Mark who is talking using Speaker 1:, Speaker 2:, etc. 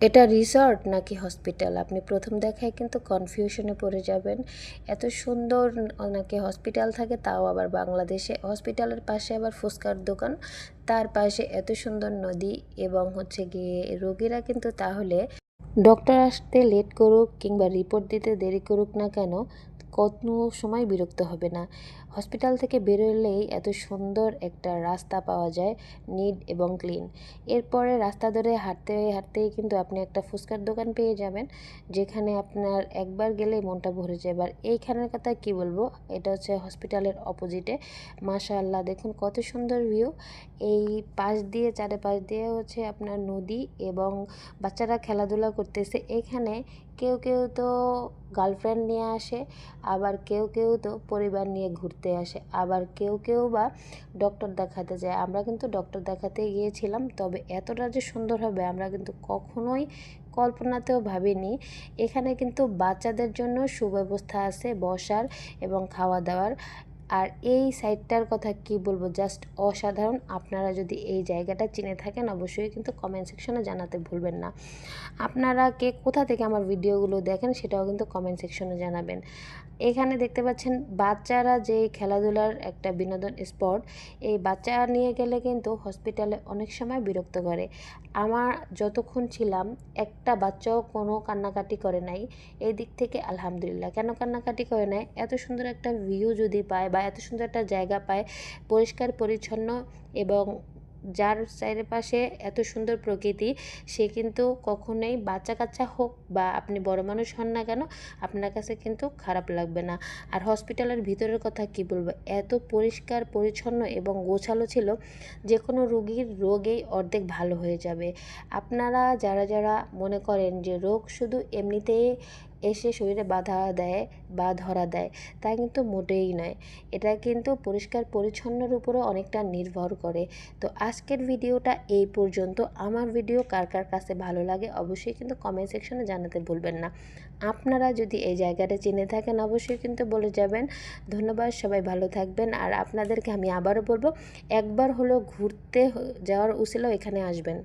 Speaker 1: এটা রিসর্ট নাকি হসপিটাল আপনি প্রথম দেখায় কিন্তু কনফিউশনে পড়ে যাবেন। এত সুন্দর নাকি হসপিটাল থাকে, তাও আবার বাংলাদেশে। হসপিটালের পাশে আবার ফুচকার দোকান, তার পাশে এত সুন্দর নদী এবং হচ্ছে গিয়ে রোগীরা কিন্তু তাহলে ডক্টর আসতে লেট করুক কিংবা রিপোর্ট দিতে দেরি করুক না কেন, কোনো সময় বিরক্ত হবে না। হসপিটাল থেকে বেরোলেই এত সুন্দর একটা রাস্তা পাওয়া যায়, নিট এবং ক্লিন। এরপরে রাস্তা ধরে হাঁটতে হাঁটতেই কিন্তু আপনি একটা ফুচকার দোকান পেয়ে যাবেন, যেখানে আপনার একবার গেলে মনটা ভরে যায়। এবার এইখানের কথা কি বলবো, এটা হচ্ছে হসপিটালের অপোজিটে। মাশাআল্লাহ, দেখুন কত সুন্দর ভিউ। এই পাশ দিয়ে চারপাশ দিয়ে হচ্ছে আপনার নদী এবং বাচ্চারা খেলাধুলা করতেছে। এখানে কেউ কেউ তো গার্লফ্রেন্ড নিয়ে আসে, আবার কেউ কেউ তো পরিবার নিয়ে ঘুরতে আসে, আবার কেউ কেউ বা ডক্টর দেখাতে যায়। আমরা কিন্তু ডক্টর দেখাতে গিয়েছিলাম, তবে এতটা যে সুন্দর হবে আমরা কিন্তু কখনোই কল্পনাতেও ভাবিনি। এখানে কিন্তু বাচ্চাদের জন্য সুব্যবস্থা আছে বসার এবং খাওয়া দাওয়ার। আর এই সাইটটার কথা কি বলবো, জাস্ট অসাধারণ। আপনারা যদি এই জায়গাটা চিনে থাকেন অবশ্যই কিন্তু কমেন্ট সেকশনে জানাতে ভুলবেন না। আপনারা কে কোথা থেকে আমার ভিডিওগুলো দেখেন সেটাও কিন্তু কমেন্ট সেকশনে জানাবেন। এখানে দেখতে পাচ্ছেন বাচ্চারা যে খেলাধুলার একটা বিনোদন স্পট, এই বাচ্চা নিয়ে গেলে কিন্তু হসপিটালে অনেক সময় বিরক্ত করে। আমার যতক্ষণ ছিলাম একটা বাচ্চাও কোনো কান্নাকাটি করে নাই। এই দিক থেকে আলহামদুলিল্লাহ। কেন কান্নাকাটি করে নাই, এত সুন্দর একটা ভিউ যদি পায় বা এত সুন্দর একটা জায়গা পায়, পরিষ্কার পরিচ্ছন্ন এবং যার চারিপাশে এত সুন্দর প্রকৃতি, সে কিন্তু কখনোই বাচ্চা কাচ্চা হোক বা আপনি বড় মানুষ হন না কেন, আপনার কাছে কিন্তু খারাপ লাগবে না। আর হসপিটালের ভিতরের কথা কি বলবো, এত পরিষ্কার পরিচ্ছন্ন এবং গোছালো ছিল, যে কোনো রোগীর রোগেই অর্ধেক ভালো হয়ে যাবে। আপনারা যারা যারা মনে করেন যে রোগ শুধু এমনিতেই এসে শরীরে বাধা দেয় বা ধরা দেয়, তা কিন্তু মোটেই নয়। এটা কিন্তু পরিষ্কার পরিচ্ছন্নের উপরও অনেকটা নির্ভর করে। তো আজকের ভিডিওটা এই পর্যন্ত। আমার ভিডিও কার কার কাছে ভালো লাগে অবশ্যই কিন্তু কমেন্ট সেকশনে জানাতে ভুলবেন না। আপনারা যদি এই জায়গাটা চিনে থাকেন অবশ্যই কিন্তু বলে যাবেন। ধন্যবাদ, সবাই ভালো থাকবেন। আর আপনাদেরকে আমি আবারও বলবো, একবার হলো ঘুরতে যাওয়ার উছিলাও এখানে আসবেন।